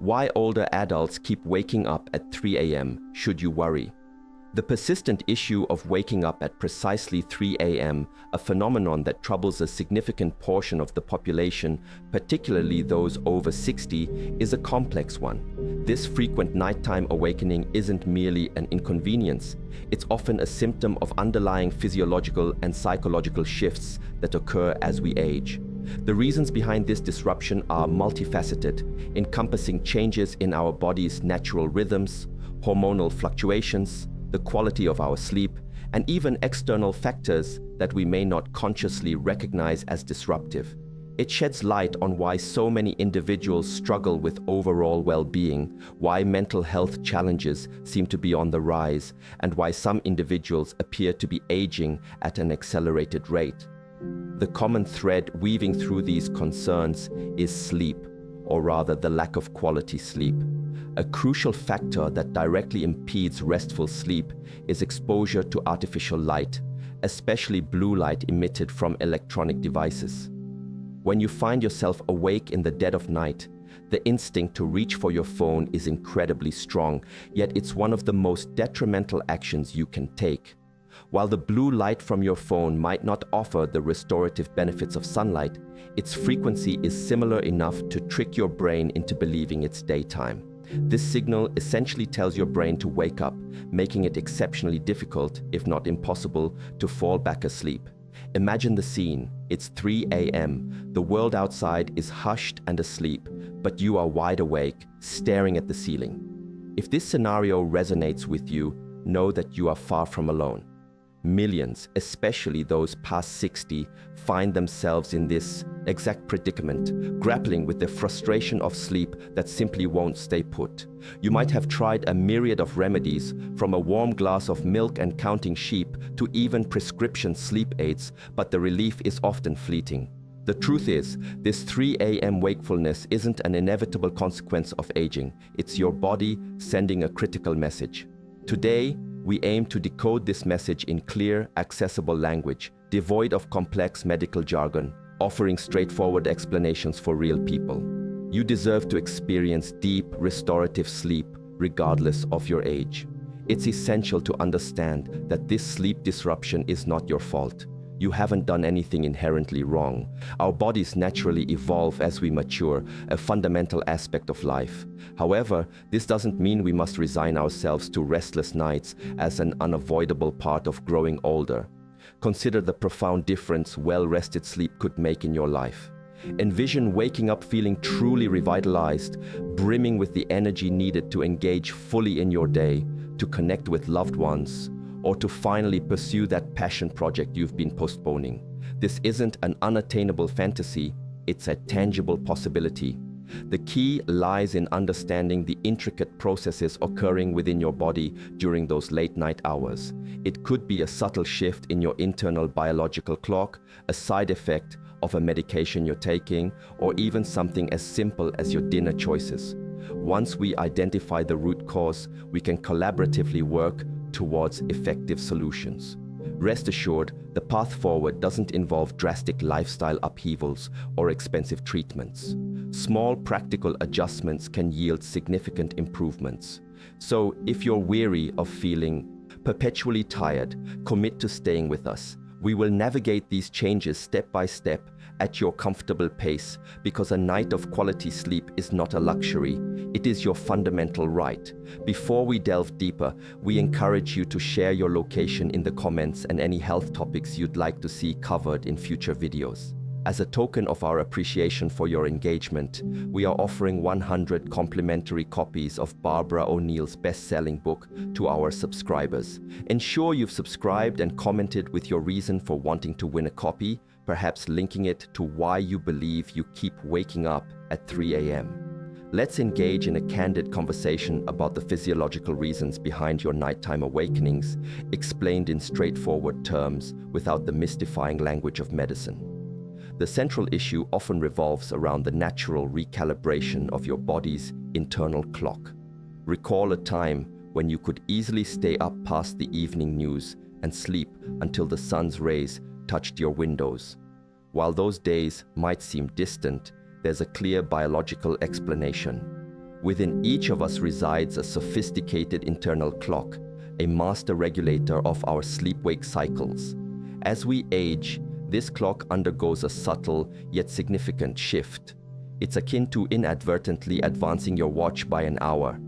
Why older adults keep waking up at 3 a.m. Should you worry? The persistent issue of waking up at precisely 3 a.m., a phenomenon that troubles a significant portion of the population, particularly those over 60, is a complex one. This frequent nighttime awakening isn't merely an inconvenience. It's often a symptom of underlying physiological and psychological shifts that occur as we age. The reasons behind this disruption are multifaceted, encompassing changes in our body's natural rhythms, hormonal fluctuations, the quality of our sleep, and even external factors that we may not consciously recognize as disruptive. It sheds light on why so many individuals struggle with overall well-being, why mental health challenges seem to be on the rise, and why some individuals appear to be aging at an accelerated rate. The common thread weaving through these concerns is sleep, or rather the lack of quality sleep. A crucial factor that directly impedes restful sleep is exposure to artificial light, especially blue light emitted from electronic devices. When you find yourself awake in the dead of night, the instinct to reach for your phone is incredibly strong, yet it's one of the most detrimental actions you can take. While the blue light from your phone might not offer the restorative benefits of sunlight, its frequency is similar enough to trick your brain into believing it's daytime. This signal essentially tells your brain to wake up, making it exceptionally difficult, if not impossible, to fall back asleep. Imagine the scene. It's 3 a.m. The world outside is hushed and asleep, but you are wide awake, staring at the ceiling. If this scenario resonates with you, know that you are far from alone. Millions, especially those past 60, find themselves in this exact predicament, grappling with the frustration of sleep that simply won't stay put. You might have tried a myriad of remedies, from a warm glass of milk and counting sheep to even prescription sleep aids, but the relief is often fleeting. The truth is, this 3 a.m. wakefulness isn't an inevitable consequence of aging. It's your body sending a critical message. Today, we aim to decode this message in clear, accessible language, devoid of complex medical jargon, offering straightforward explanations for real people. You deserve to experience deep, restorative sleep, regardless of your age. It's essential to understand that this sleep disruption is not your fault. You haven't done anything inherently wrong. Our bodies naturally evolve as we mature, a fundamental aspect of life. However, this doesn't mean we must resign ourselves to restless nights as an unavoidable part of growing older. Consider the profound difference well-rested sleep could make in your life. Envision waking up feeling truly revitalized, brimming with the energy needed to engage fully in your day, to connect with loved ones, or to finally pursue that passion project you've been postponing. This isn't an unattainable fantasy, it's a tangible possibility. The key lies in understanding the intricate processes occurring within your body during those late night hours. It could be a subtle shift in your internal biological clock, a side effect of a medication you're taking, or even something as simple as your dinner choices. Once we identify the root cause, we can collaboratively work towards effective solutions. Rest assured, the path forward doesn't involve drastic lifestyle upheavals or expensive treatments. Small practical adjustments can yield significant improvements. So, if you're weary of feeling perpetually tired, commit to staying with us. We will navigate these changes step by step at your comfortable pace, because a night of quality sleep is not a luxury, it is your fundamental right. Before we delve deeper, we encourage you to share your location in the comments and any health topics you'd like to see covered in future videos. As a token of our appreciation for your engagement, we are offering 100 complimentary copies of Barbara O'Neill's best-selling book to our subscribers. Ensure you've subscribed and commented with your reason for wanting to win a copy, perhaps linking it to why you believe you keep waking up at 3 a.m. Let's engage in a candid conversation about the physiological reasons behind your nighttime awakenings, explained in straightforward terms without the mystifying language of medicine. The central issue often revolves around the natural recalibration of your body's internal clock. Recall a time when you could easily stay up past the evening news and sleep until the sun's rays touched your windows. While those days might seem distant, there's a clear biological explanation. Within each of us resides a sophisticated internal clock, a master regulator of our sleep-wake cycles. As we age, this clock undergoes a subtle yet significant shift. It's akin to inadvertently advancing your watch by an hour.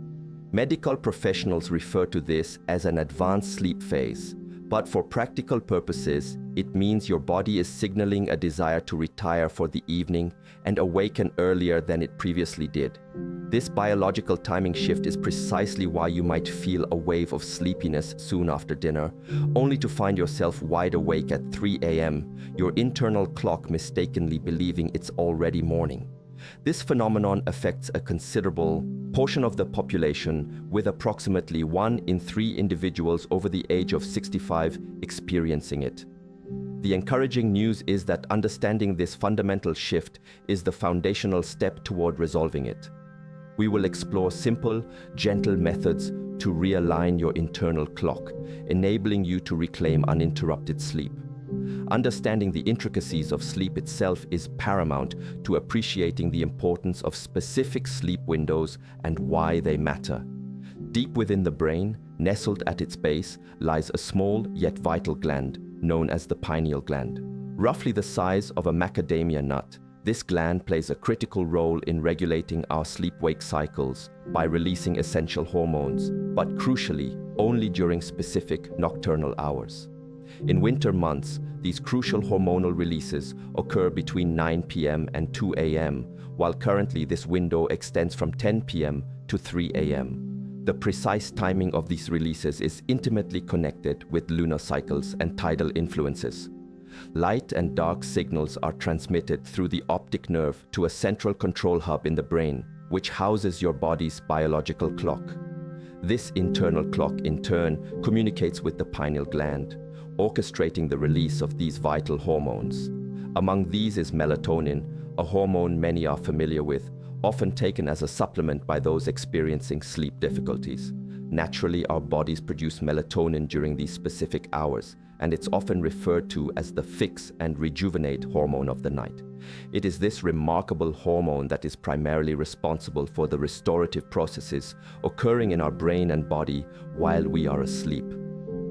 Medical professionals refer to this as an advanced sleep phase, but for practical purposes, it means your body is signaling a desire to retire for the evening and awaken earlier than it previously did. This biological timing shift is precisely why you might feel a wave of sleepiness soon after dinner, only to find yourself wide awake at 3 a.m., your internal clock mistakenly believing it's already morning. This phenomenon affects a considerable portion of the population, with approximately 1 in 3 individuals over the age of 65 experiencing it. The encouraging news is that understanding this fundamental shift is the foundational step toward resolving it. We will explore simple, gentle methods to realign your internal clock, enabling you to reclaim uninterrupted sleep. Understanding the intricacies of sleep itself is paramount to appreciating the importance of specific sleep windows and why they matter. Deep within the brain, nestled at its base, lies a small yet vital gland known as the pineal gland. Roughly the size of a macadamia nut, this gland plays a critical role in regulating our sleep-wake cycles by releasing essential hormones, but crucially, only during specific nocturnal hours. In winter months, these crucial hormonal releases occur between 9 p.m. and 2 a.m., while currently this window extends from 10 p.m. to 3 a.m. The precise timing of these releases is intimately connected with lunar cycles and tidal influences. Light and dark signals are transmitted through the optic nerve to a central control hub in the brain, which houses your body's biological clock. This internal clock, in turn, communicates with the pineal gland, orchestrating the release of these vital hormones. Among these is melatonin, a hormone many are familiar with, often taken as a supplement by those experiencing sleep difficulties. Naturally, our bodies produce melatonin during these specific hours, and it's often referred to as the fix and rejuvenate hormone of the night. It is this remarkable hormone that is primarily responsible for the restorative processes occurring in our brain and body while we are asleep.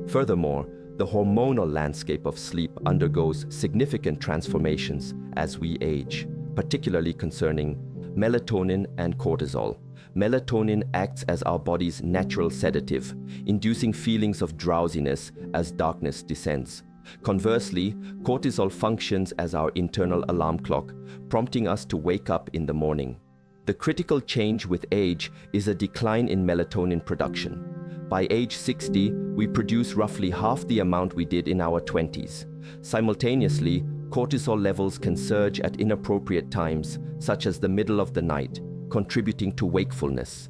Furthermore, the hormonal landscape of sleep undergoes significant transformations as we age, particularly concerning melatonin and cortisol. Melatonin acts as our body's natural sedative, inducing feelings of drowsiness as darkness descends. Conversely, cortisol functions as our internal alarm clock, prompting us to wake up in the morning. The critical change with age is a decline in melatonin production. By age 60, we produce roughly half the amount we did in our 20s. Simultaneously, cortisol levels can surge at inappropriate times, such as the middle of the night, contributing to wakefulness.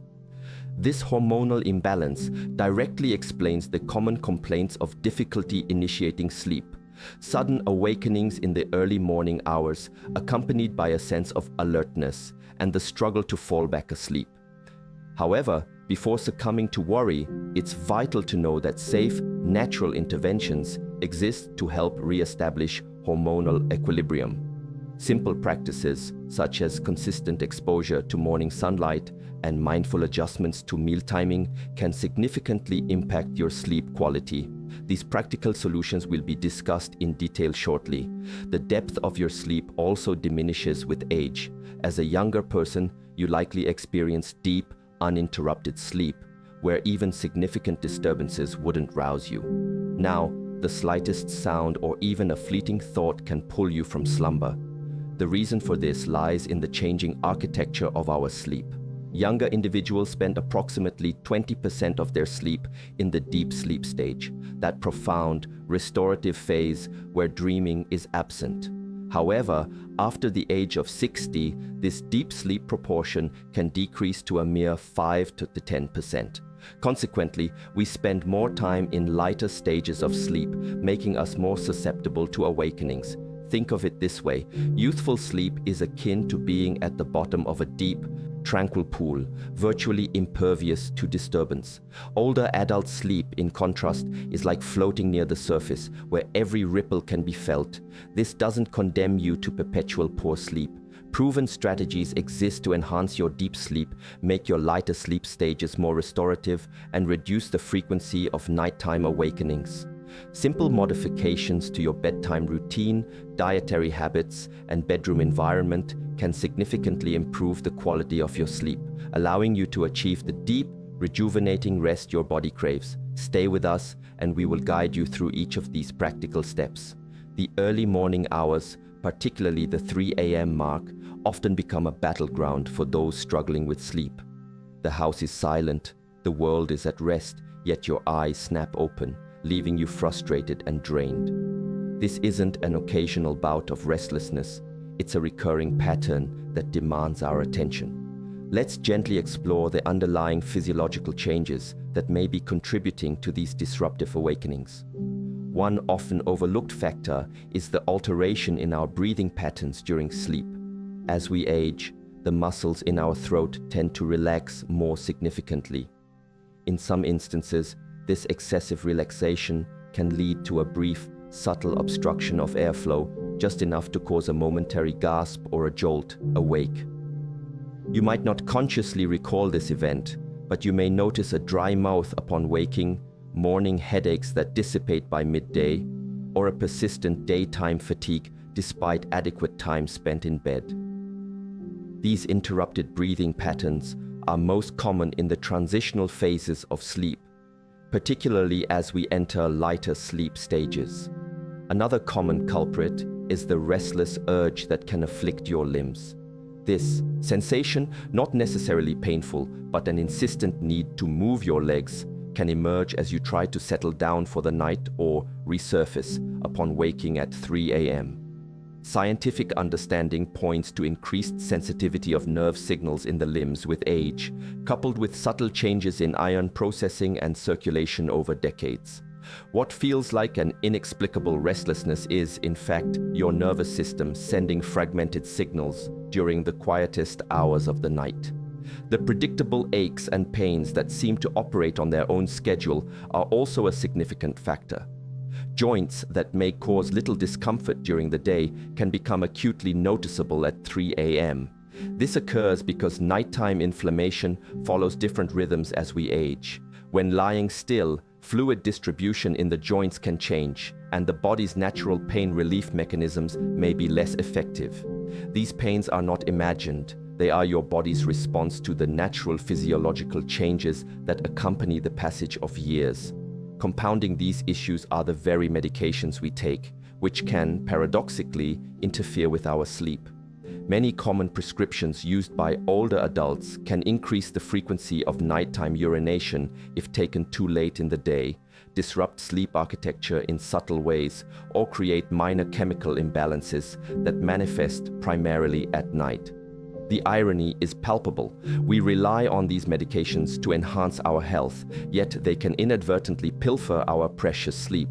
This hormonal imbalance directly explains the common complaints of difficulty initiating sleep, sudden awakenings in the early morning hours, accompanied by a sense of alertness, and the struggle to fall back asleep. However, before succumbing to worry, it's vital to know that safe, natural interventions exist to help re-establish hormonal equilibrium. Simple practices such as consistent exposure to morning sunlight and mindful adjustments to meal timing can significantly impact your sleep quality. These practical solutions will be discussed in detail shortly. The depth of your sleep also diminishes with age. As a younger person, you likely experience deep, uninterrupted sleep, where even significant disturbances wouldn't rouse you. Now, the slightest sound or even a fleeting thought can pull you from slumber. The reason for this lies in the changing architecture of our sleep. Younger individuals spend approximately 20% of their sleep in the deep sleep stage, that profound, restorative phase where dreaming is absent. However, after the age of 60, this deep sleep proportion can decrease to a mere 5 to 10%. Consequently, we spend more time in lighter stages of sleep, making us more susceptible to awakenings. Think of it this way: youthful sleep is akin to being at the bottom of a deep, tranquil pool, virtually impervious to disturbance. Older adult sleep, in contrast, is like floating near the surface, where every ripple can be felt. This doesn't condemn you to perpetual poor sleep. Proven strategies exist to enhance your deep sleep, make your lighter sleep stages more restorative, and reduce the frequency of nighttime awakenings. Simple modifications to your bedtime routine, dietary habits, and bedroom environment can significantly improve the quality of your sleep, allowing you to achieve the deep, rejuvenating rest your body craves. Stay with us, and we will guide you through each of these practical steps. The early morning hours, particularly the 3 a.m. mark, often become a battleground for those struggling with sleep. The house is silent, the world is at rest, yet your eyes snap open, leaving you frustrated and drained. This isn't an occasional bout of restlessness, it's a recurring pattern that demands our attention. Let's gently explore the underlying physiological changes that may be contributing to these disruptive awakenings. One often overlooked factor is the alteration in our breathing patterns during sleep. As we age, the muscles in our throat tend to relax more significantly. In some instances, this excessive relaxation can lead to a brief, subtle obstruction of airflow, just enough to cause a momentary gasp or a jolt awake. You might not consciously recall this event, but you may notice a dry mouth upon waking, morning headaches that dissipate by midday, or a persistent daytime fatigue despite adequate time spent in bed. These interrupted breathing patterns are most common in the transitional phases of sleep, particularly as we enter lighter sleep stages. Another common culprit is the restless urge that can afflict your limbs. This sensation, not necessarily painful, but an insistent need to move your legs, can emerge as you try to settle down for the night or resurface upon waking at 3 a.m. Scientific understanding points to increased sensitivity of nerve signals in the limbs with age, coupled with subtle changes in iron processing and circulation over decades. What feels like an inexplicable restlessness is, in fact, your nervous system sending fragmented signals during the quietest hours of the night. The predictable aches and pains that seem to operate on their own schedule are also a significant factor. Joints that may cause little discomfort during the day can become acutely noticeable at 3 a.m. This occurs because nighttime inflammation follows different rhythms as we age. When lying still, fluid distribution in the joints can change, and the body's natural pain relief mechanisms may be less effective. These pains are not imagined. They are your body's response to the natural physiological changes that accompany the passage of years. Compounding these issues are the very medications we take, which can, paradoxically, interfere with our sleep. Many common prescriptions used by older adults can increase the frequency of nighttime urination if taken too late in the day, disrupt sleep architecture in subtle ways, or create minor chemical imbalances that manifest primarily at night. The irony is palpable. We rely on these medications to enhance our health, yet they can inadvertently pilfer our precious sleep.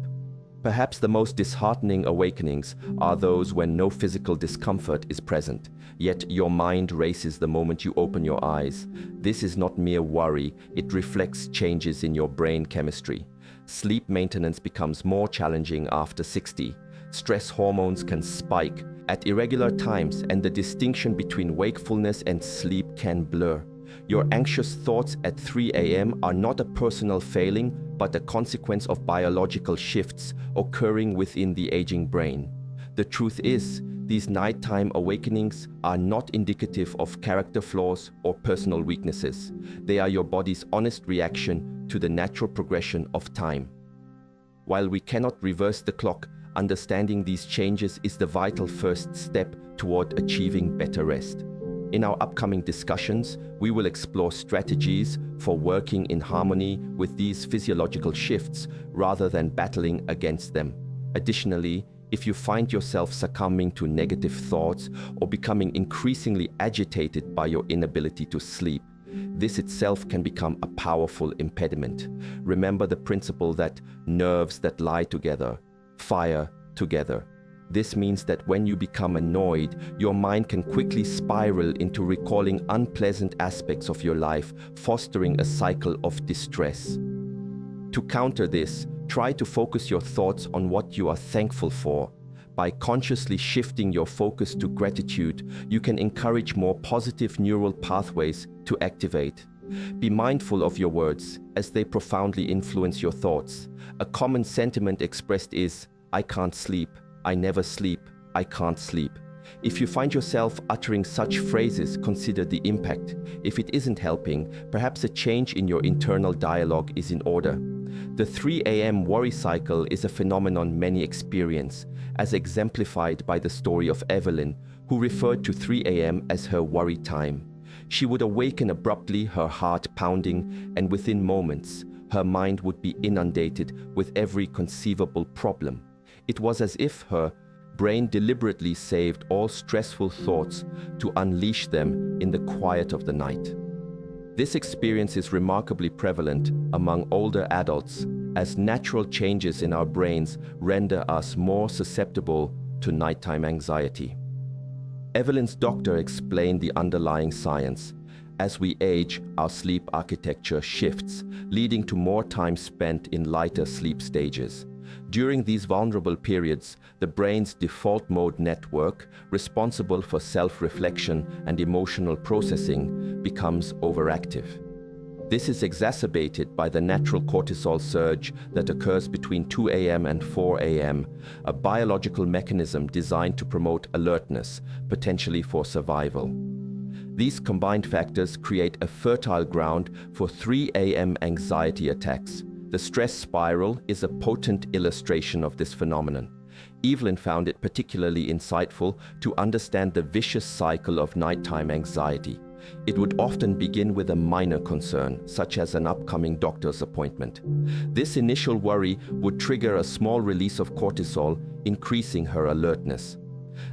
Perhaps the most disheartening awakenings are those when no physical discomfort is present, yet your mind races the moment you open your eyes. This is not mere worry, it reflects changes in your brain chemistry. Sleep maintenance becomes more challenging after 60. Stress hormones can spike at irregular times, and the distinction between wakefulness and sleep can blur. Your anxious thoughts at 3 a.m. are not a personal failing, but a consequence of biological shifts occurring within the aging brain. The truth is, these nighttime awakenings are not indicative of character flaws or personal weaknesses. They are your body's honest reaction to the natural progression of time. While we cannot reverse the clock, understanding these changes is the vital first step toward achieving better rest. In our upcoming discussions, we will explore strategies for working in harmony with these physiological shifts rather than battling against them. Additionally, if you find yourself succumbing to negative thoughts or becoming increasingly agitated by your inability to sleep, this itself can become a powerful impediment. Remember the principle that nerves that lie together fire together. This means that when you become annoyed, your mind can quickly spiral into recalling unpleasant aspects of your life, fostering a cycle of distress. To counter this, try to focus your thoughts on what you are thankful for. By consciously shifting your focus to gratitude, you can encourage more positive neural pathways to activate. Be mindful of your words, as they profoundly influence your thoughts. A common sentiment expressed is, "I can't sleep, I never sleep, I can't sleep." If you find yourself uttering such phrases, consider the impact. If it isn't helping, perhaps a change in your internal dialogue is in order. The 3 a.m. worry cycle is a phenomenon many experience, as exemplified by the story of Evelyn, who referred to 3 a.m. as her worry time. She would awaken abruptly, her heart pounding, and within moments, her mind would be inundated with every conceivable problem. It was as if her brain deliberately saved all stressful thoughts to unleash them in the quiet of the night. This experience is remarkably prevalent among older adults, as natural changes in our brains render us more susceptible to nighttime anxiety. Evelyn's doctor explained the underlying science. As we age, our sleep architecture shifts, leading to more time spent in lighter sleep stages. During these vulnerable periods, the brain's default mode network, responsible for self-reflection and emotional processing, becomes overactive. This is exacerbated by the natural cortisol surge that occurs between 2 a.m. and 4 a.m., a biological mechanism designed to promote alertness, potentially for survival. These combined factors create a fertile ground for 3 a.m. anxiety attacks. The stress spiral is a potent illustration of this phenomenon. Evelyn found it particularly insightful to understand the vicious cycle of nighttime anxiety. It would often begin with a minor concern, such as an upcoming doctor's appointment. This initial worry would trigger a small release of cortisol, increasing her alertness.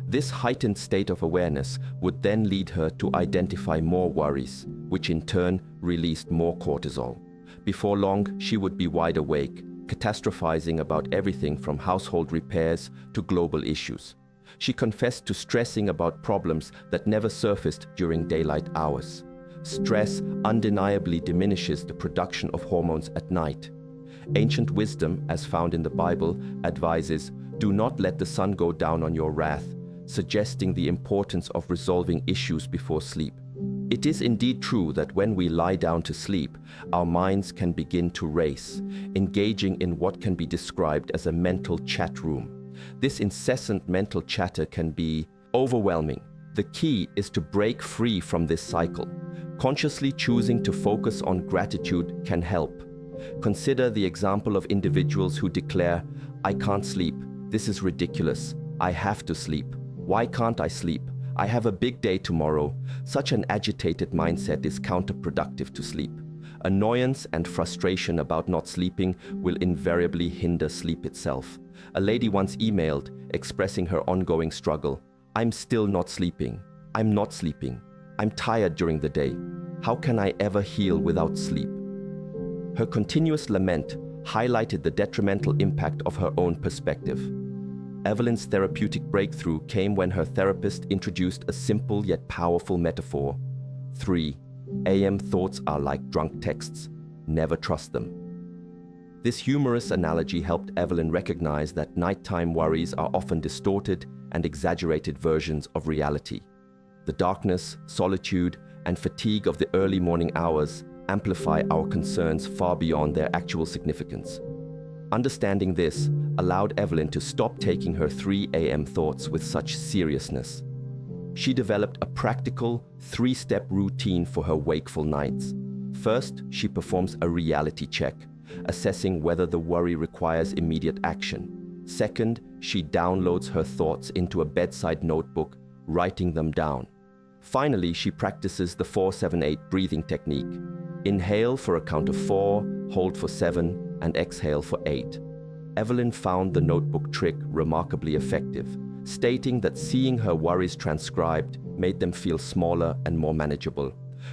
This heightened state of awareness would then lead her to identify more worries, which in turn released more cortisol. Before long, she would be wide awake, catastrophizing about everything from household repairs to global issues. She confessed to stressing about problems that never surfaced during daylight hours. Stress undeniably diminishes the production of hormones at night. Ancient wisdom, as found in the Bible, advises, "Do not let the sun go down on your wrath," suggesting the importance of resolving issues before sleep. It is indeed true that when we lie down to sleep, our minds can begin to race, engaging in what can be described as a mental chat room. This incessant mental chatter can be overwhelming. The key is to break free from this cycle. Consciously choosing to focus on gratitude can help. Consider the example of individuals who declare, "I can't sleep. This is ridiculous. I have to sleep. Why can't I sleep? I have a big day tomorrow." Such an agitated mindset is counterproductive to sleep. Annoyance and frustration about not sleeping will invariably hinder sleep itself. A lady once emailed, expressing her ongoing struggle, "I'm still not sleeping. I'm not sleeping. I'm tired during the day. How can I ever heal without sleep?" Her continuous lament highlighted the detrimental impact of her own perspective. Evelyn's therapeutic breakthrough came when her therapist introduced a simple yet powerful metaphor. 3 a.m. thoughts are like drunk texts. Never trust them. This humorous analogy helped Evelyn recognize that nighttime worries are often distorted and exaggerated versions of reality. The darkness, solitude, and fatigue of the early morning hours amplify our concerns far beyond their actual significance. Understanding this allowed Evelyn to stop taking her 3 a.m. thoughts with such seriousness. She developed a practical, 3-step routine for her wakeful nights. First, she performs a reality check, assessing whether the worry requires immediate action. Second, she downloads her thoughts into a bedside notebook, writing them down. Finally, she practices the 4-7-8 breathing technique. Inhale for a count of 4, hold for 7, and exhale for 8. Evelyn found the notebook trick remarkably effective, stating that seeing her worries transcribed made them feel smaller and more manageable.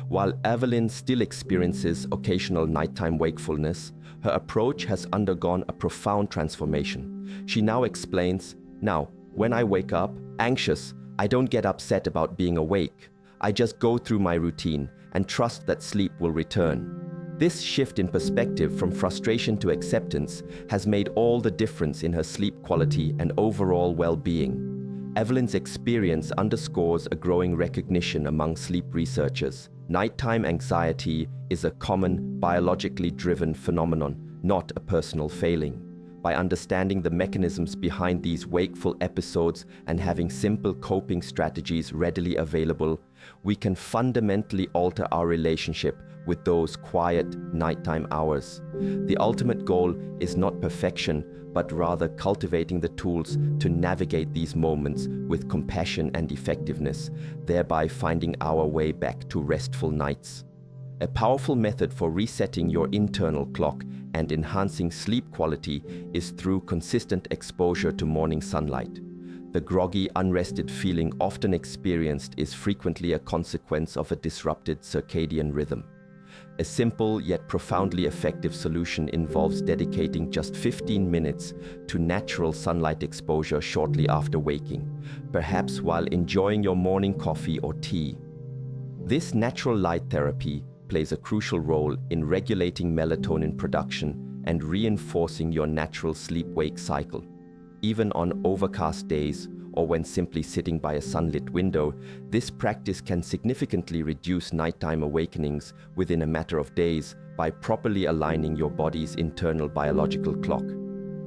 While Evelyn still experiences occasional nighttime wakefulness, her approach has undergone a profound transformation. She now explains, "Now, when I wake up anxious, I don't get upset about being awake. I just go through my routine and trust that sleep will return. This shift in perspective from frustration to acceptance has made all the difference in her sleep quality and overall well-being. Evelyn's experience underscores a growing recognition among sleep researchers. Nighttime anxiety is a common, biologically driven phenomenon, not a personal failing. By understanding the mechanisms behind these wakeful episodes and having simple coping strategies readily available, we can fundamentally alter our relationship with those quiet nighttime hours. The ultimate goal is not perfection, but rather cultivating the tools to navigate these moments with compassion and effectiveness, thereby finding our way back to restful nights. A powerful method for resetting your internal clock and enhancing sleep quality is through consistent exposure to morning sunlight. The groggy, unrested feeling often experienced is frequently a consequence of a disrupted circadian rhythm. A simple yet profoundly effective solution involves dedicating just 15 minutes to natural sunlight exposure shortly after waking, perhaps while enjoying your morning coffee or tea. This natural light therapy plays a crucial role in regulating melatonin production and reinforcing your natural sleep-wake cycle. Even on overcast days or when simply sitting by a sunlit window, this practice can significantly reduce nighttime awakenings within a matter of days by properly aligning your body's internal biological clock.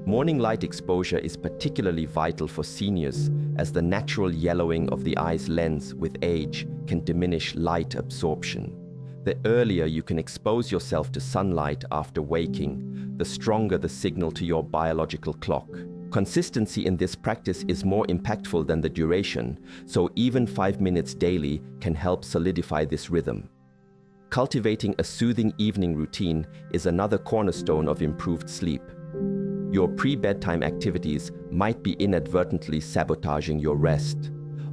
Morning light exposure is particularly vital for seniors, as the natural yellowing of the eye's lens with age can diminish light absorption. The earlier you can expose yourself to sunlight after waking, the stronger the signal to your biological clock. Consistency in this practice is more impactful than the duration, so even 5 minutes daily can help solidify this rhythm. Cultivating a soothing evening routine is another cornerstone of improved sleep. Your pre-bedtime activities might be inadvertently sabotaging your rest.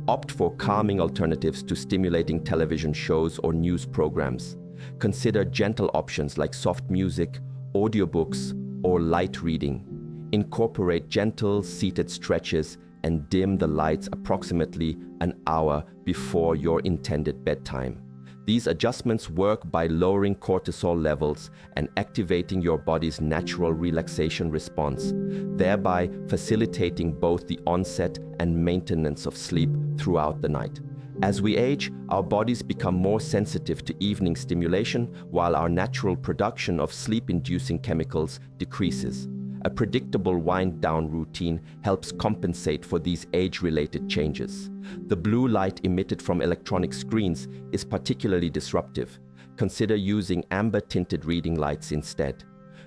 Opt for calming alternatives to stimulating television shows or news programs. Consider gentle options like soft music, audiobooks, or light reading. Incorporate gentle seated stretches and dim the lights approximately an hour before your intended bedtime. These adjustments work by lowering cortisol levels and activating your body's natural relaxation response, thereby facilitating both the onset and maintenance of sleep throughout the night. As we age, our bodies become more sensitive to evening stimulation, while our natural production of sleep-inducing chemicals decreases. A predictable wind-down routine helps compensate for these age-related changes. The blue light emitted from electronic screens is particularly disruptive. Consider using amber-tinted reading lights instead.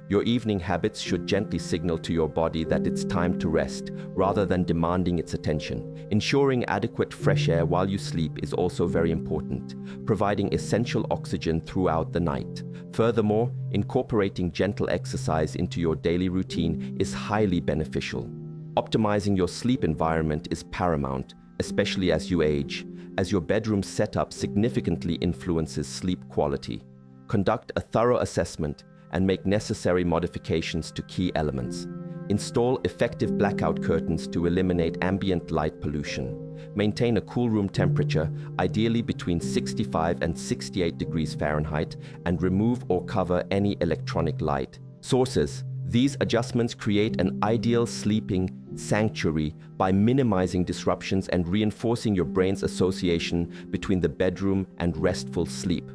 Your evening habits should gently signal to your body that it's time to rest, rather than demanding its attention. Ensuring adequate fresh air while you sleep is also very important, providing essential oxygen throughout the night. Furthermore, incorporating gentle exercise into your daily routine is highly beneficial. Optimizing your sleep environment is paramount, especially as you age, as your bedroom setup significantly influences sleep quality. Conduct a thorough assessment and make necessary modifications to key elements. Install effective blackout curtains to eliminate ambient light pollution. Maintain a cool room temperature, ideally between 65 and 68 degrees Fahrenheit, and remove or cover any electronic light sources. These adjustments create an ideal sleeping sanctuary by minimizing disruptions and reinforcing your brain's association between the bedroom and restful sleep.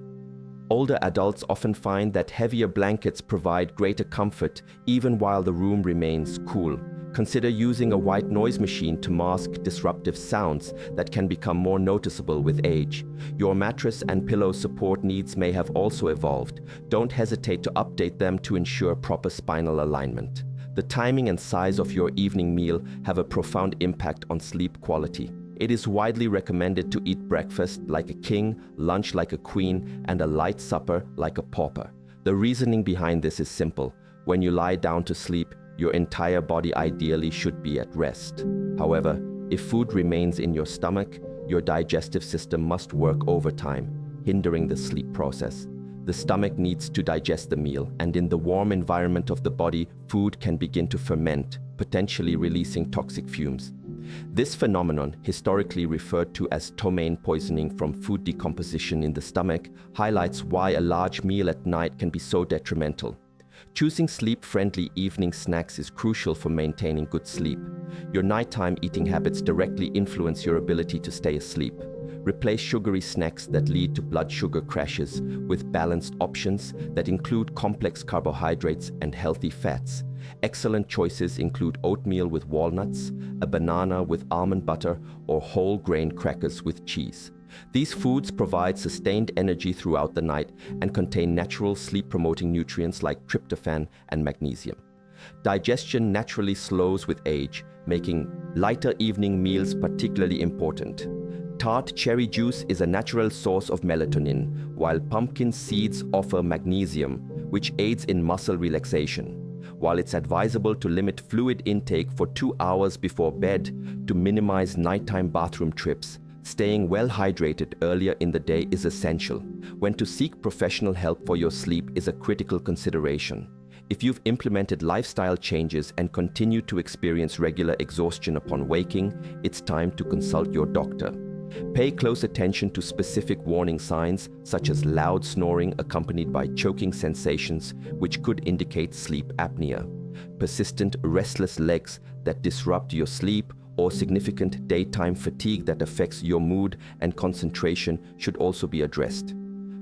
Older adults often find that heavier blankets provide greater comfort even while the room remains cool. Consider using a white noise machine to mask disruptive sounds that can become more noticeable with age. Your mattress and pillow support needs may have also evolved. Don't hesitate to update them to ensure proper spinal alignment. The timing and size of your evening meal have a profound impact on sleep quality. It is widely recommended to eat breakfast like a king, lunch like a queen, and a light supper like a pauper. The reasoning behind this is simple. When you lie down to sleep, your entire body ideally should be at rest. However, if food remains in your stomach, your digestive system must work overtime, hindering the sleep process. The stomach needs to digest the meal, and in the warm environment of the body, food can begin to ferment, potentially releasing toxic fumes. This phenomenon, historically referred to as ptomaine poisoning from food decomposition in the stomach, highlights why a large meal at night can be so detrimental. Choosing sleep-friendly evening snacks is crucial for maintaining good sleep. Your nighttime eating habits directly influence your ability to stay asleep. Replace sugary snacks that lead to blood sugar crashes with balanced options that include complex carbohydrates and healthy fats. Excellent choices include oatmeal with walnuts, a banana with almond butter, or whole grain crackers with cheese. These foods provide sustained energy throughout the night and contain natural sleep-promoting nutrients like tryptophan and magnesium. Digestion naturally slows with age, making lighter evening meals particularly important. Tart cherry juice is a natural source of melatonin, while pumpkin seeds offer magnesium, which aids in muscle relaxation. While it's advisable to limit fluid intake for 2 hours before bed to minimize nighttime bathroom trips, staying well hydrated earlier in the day is essential. When to seek professional help for your sleep is a critical consideration. If you've implemented lifestyle changes and continue to experience regular exhaustion upon waking, it's time to consult your doctor. Pay close attention to specific warning signs such as loud snoring accompanied by choking sensations, which could indicate sleep apnea. Persistent restless legs that disrupt your sleep or significant daytime fatigue that affects your mood and concentration should also be addressed.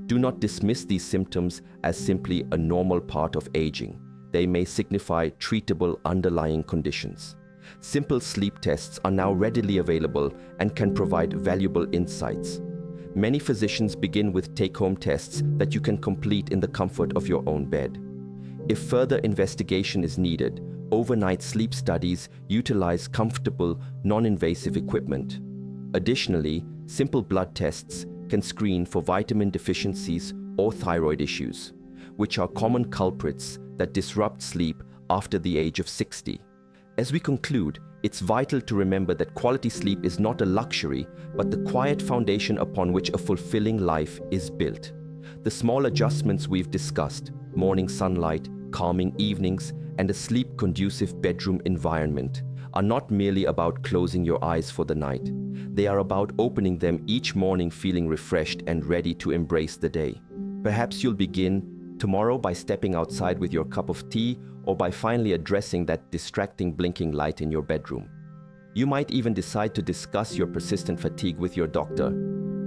Do not dismiss these symptoms as simply a normal part of aging. They may signify treatable underlying conditions. Simple sleep tests are now readily available and can provide valuable insights. Many physicians begin with take-home tests that you can complete in the comfort of your own bed. If further investigation is needed, overnight sleep studies utilize comfortable, non-invasive equipment. Additionally, simple blood tests can screen for vitamin deficiencies or thyroid issues, which are common culprits that disrupt sleep after the age of 60. As we conclude, it's vital to remember that quality sleep is not a luxury, but the quiet foundation upon which a fulfilling life is built. The small adjustments we've discussed, morning sunlight, calming evenings, and a sleep-conducive bedroom environment, are not merely about closing your eyes for the night. They are about opening them each morning feeling refreshed and ready to embrace the day. Perhaps you'll begin tomorrow by stepping outside with your cup of tea, or by finally addressing that distracting blinking light in your bedroom. You might even decide to discuss your persistent fatigue with your doctor.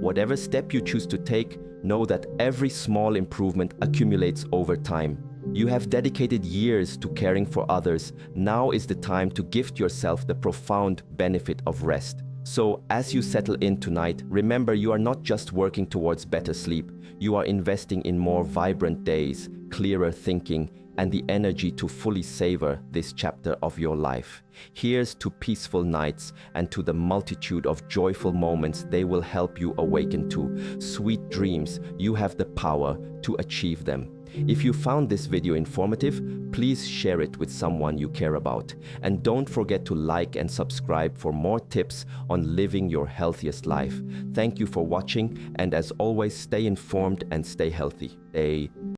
Whatever step you choose to take, know that every small improvement accumulates over time. You have dedicated years to caring for others. Now is the time to gift yourself the profound benefit of rest. So, as you settle in tonight, remember you are not just working towards better sleep. You are investing in more vibrant days, clearer thinking, and the energy to fully savor this chapter of your life. Here's to peaceful nights and to the multitude of joyful moments they will help you awaken to. Sweet dreams, you have the power to achieve them. If you found this video informative, please share it with someone you care about. And don't forget to like and subscribe for more tips on living your healthiest life. Thank you for watching, and as always, stay informed and stay healthy. Stay